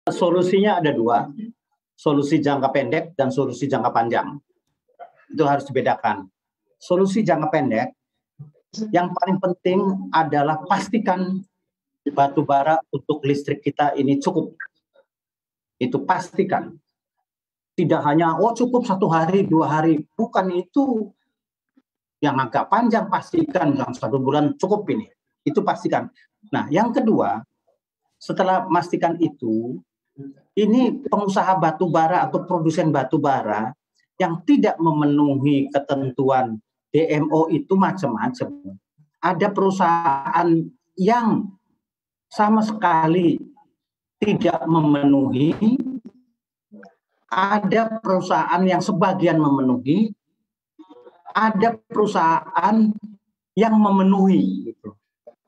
Solusinya ada dua, solusi jangka pendek dan solusi jangka panjang. Itu harus dibedakan. Solusi jangka pendek, yang paling penting adalah pastikan batu bara untuk listrik kita ini cukup. Itu pastikan. Tidak hanya, cukup 1 hari, 2 hari. Bukan itu. Yang agak panjang, pastikan dalam 1 bulan cukup ini. Itu pastikan. Nah, yang kedua, setelah memastikan itu, ini pengusaha batu bara atau produsen batu bara yang tidak memenuhi ketentuan DMO itu macam-macam. Ada perusahaan yang sama sekali tidak memenuhi, ada perusahaan yang sebagian memenuhi, ada perusahaan yang memenuhi. Gitu.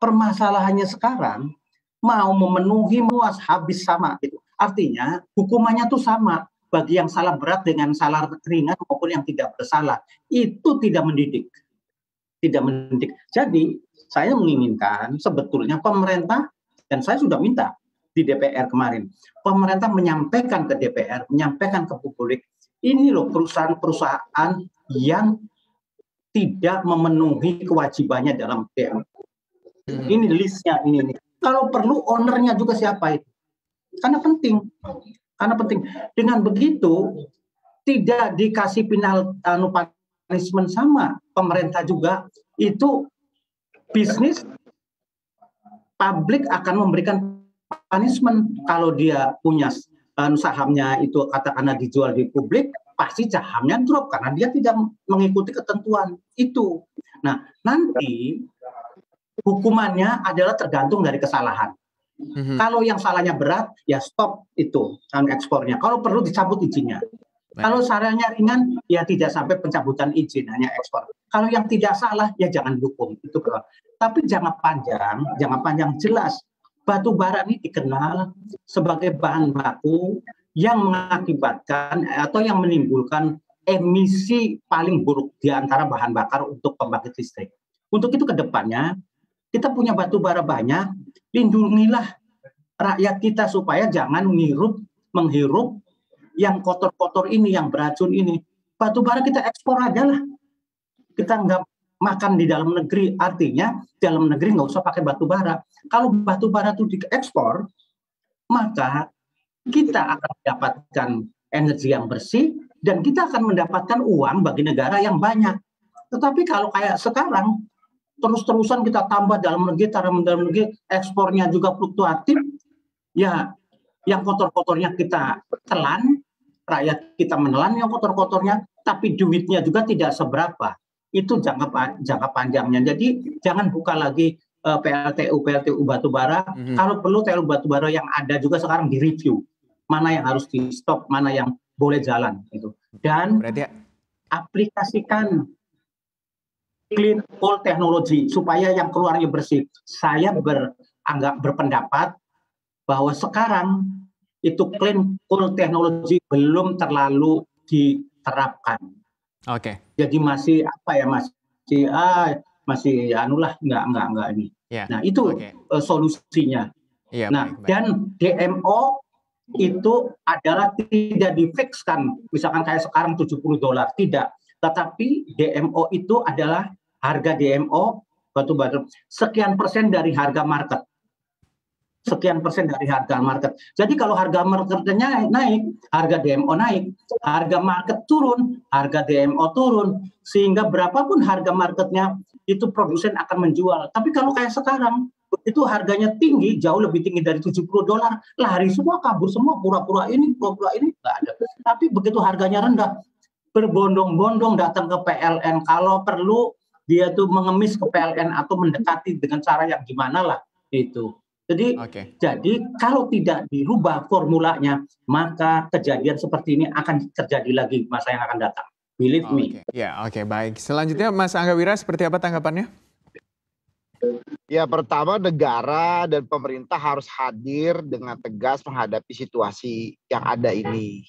Permasalahannya sekarang, mau memenuhi muas habis sama. Gitu. Artinya hukumannya tuh sama bagi yang salah berat dengan salah ringan maupun yang tidak bersalah. Itu tidak mendidik. Tidak mendidik. Jadi saya menginginkan sebetulnya pemerintah, dan saya sudah minta di DPR kemarin, pemerintah menyampaikan ke DPR, menyampaikan ke publik, ini loh perusahaan-perusahaan yang tidak memenuhi kewajibannya dalam DMO. Ini listnya, ini. Kalau perlu ownernya juga siapa itu. Karena penting. Dengan begitu tidak dikasih punishment sama pemerintah juga, itu bisnis publik akan memberikan punishment. Kalau dia punya sahamnya itu katakanlah dijual di publik, pasti sahamnya drop karena dia tidak mengikuti ketentuan itu. Nah, nanti hukumannya adalah tergantung dari kesalahan. Kalau yang salahnya berat, ya stop itu ekspornya. Kalau perlu dicabut izinnya. Kalau salahnya ringan, ya tidak sampai pencabutan izin, hanya ekspor. Kalau yang tidak salah, ya jangan dukung. Itu perlu. Tapi jangka panjang jelas. Batu bara ini dikenal sebagai bahan baku yang mengakibatkan atau yang menimbulkan emisi paling buruk di antara bahan bakar untuk pembangkit listrik. Untuk itu ke depannya, kita punya batu bara banyak, lindungilah rakyat kita supaya jangan menghirup yang kotor-kotor ini, yang beracun ini. Batu bara kita ekspor aja lah. Kita nggak makan di dalam negeri, artinya dalam negeri nggak usah pakai batu bara. Kalau batu bara itu diekspor, maka kita akan mendapatkan energi yang bersih dan kita akan mendapatkan uang bagi negara yang banyak. Tetapi kalau kayak sekarang, terus-terusan kita tambah dalam negeri, ekspornya juga fluktuatif, ya yang kotor-kotornya kita telan, rakyat kita menelan yang kotor-kotornya, tapi duitnya juga tidak seberapa. Itu jangka panjangnya. Jadi jangan buka lagi PLTU batubara. Kalau perlu PLTU batubara yang ada juga sekarang direview. Mana yang harus di stop, mana yang boleh jalan. Gitu. Dan aplikasikan clean coal technology supaya yang keluarnya bersih. Saya berpendapat bahwa sekarang itu clean coal technology belum terlalu diterapkan. Oke. Jadi masih enggak ini. Yeah. Nah, itu solusinya. Yeah, nah, baik. Dan DMO itu adalah tidak difikskan, misalkan kayak sekarang $70, tidak. Tetapi DMO itu adalah harga DMO batu bara sekian persen dari harga market. Sekian persen dari harga market. Jadi kalau harga marketnya naik, harga DMO naik. Harga market turun, harga DMO turun. Sehingga berapapun harga marketnya, itu produsen akan menjual. Tapi kalau kayak sekarang, itu harganya tinggi, jauh lebih tinggi dari $70. Lari semua, kabur semua, pura-pura ini, nggak ada. Tapi begitu harganya rendah, berbondong-bondong datang ke PLN. Kalau perlu, dia tuh mengemis ke PLN atau mendekati dengan cara yang gimana lah. Itu. Jadi kalau tidak dirubah formulanya, maka kejadian seperti ini akan terjadi lagi masa yang akan datang. Believe me. Baik. Selanjutnya Mas Angga Wira, seperti apa tanggapannya? Ya, pertama negara dan pemerintah harus hadir dengan tegas menghadapi situasi yang ada ini.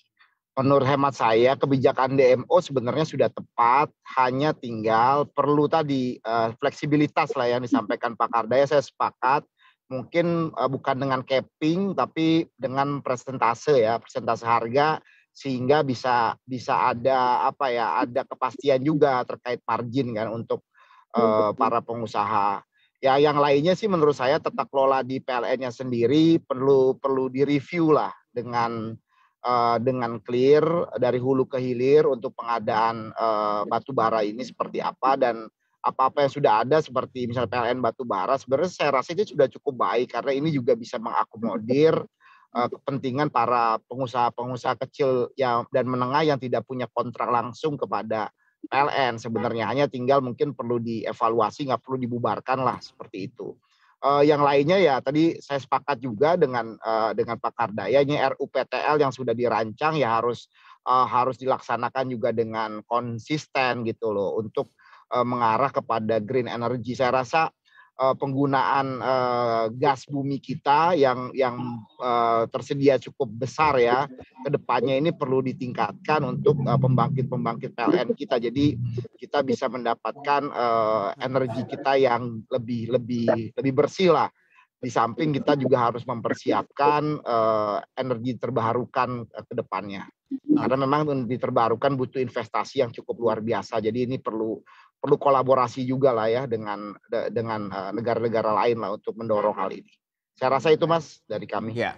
Menurut hemat saya, kebijakan DMO sebenarnya sudah tepat, hanya tinggal perlu tadi fleksibilitas lah yang disampaikan Pak Kardaya, saya sepakat. mungkin bukan dengan capping tapi dengan persentase ya, persentase harga sehingga bisa ada apa ya, ada kepastian juga terkait margin kan untuk para pengusaha. Ya yang lainnya sih menurut saya tata kelola di PLN-nya sendiri perlu direview lah dengan clear dari hulu ke hilir untuk pengadaan batu bara ini seperti apa, dan apa-apa yang sudah ada seperti misalnya PLN batu bara sebenarnya saya rasa itu sudah cukup baik karena ini juga bisa mengakomodir kepentingan para pengusaha-pengusaha kecil yang dan menengah yang tidak punya kontrak langsung kepada PLN. Sebenarnya hanya tinggal mungkin perlu dievaluasi, nggak perlu dibubarkan lah seperti itu. Yang lainnya ya tadi saya sepakat juga dengan Pak Kardaya, ini RUPTL yang sudah dirancang ya harus dilaksanakan juga dengan konsisten gitu loh untuk mengarah kepada green energy. Saya rasa penggunaan gas bumi kita yang tersedia cukup besar ya, kedepannya ini perlu ditingkatkan untuk pembangkit-pembangkit PLN kita. Jadi kita bisa mendapatkan energi kita yang lebih bersih lah. Di samping kita juga harus mempersiapkan energi terbarukan ke depannya. Karena memang energi terbarukan butuh investasi yang cukup luar biasa. Jadi ini perlu kolaborasi juga lah ya dengan negara-negara lain lah untuk mendorong hal ini. Saya rasa itu Mas dari kami. Ya.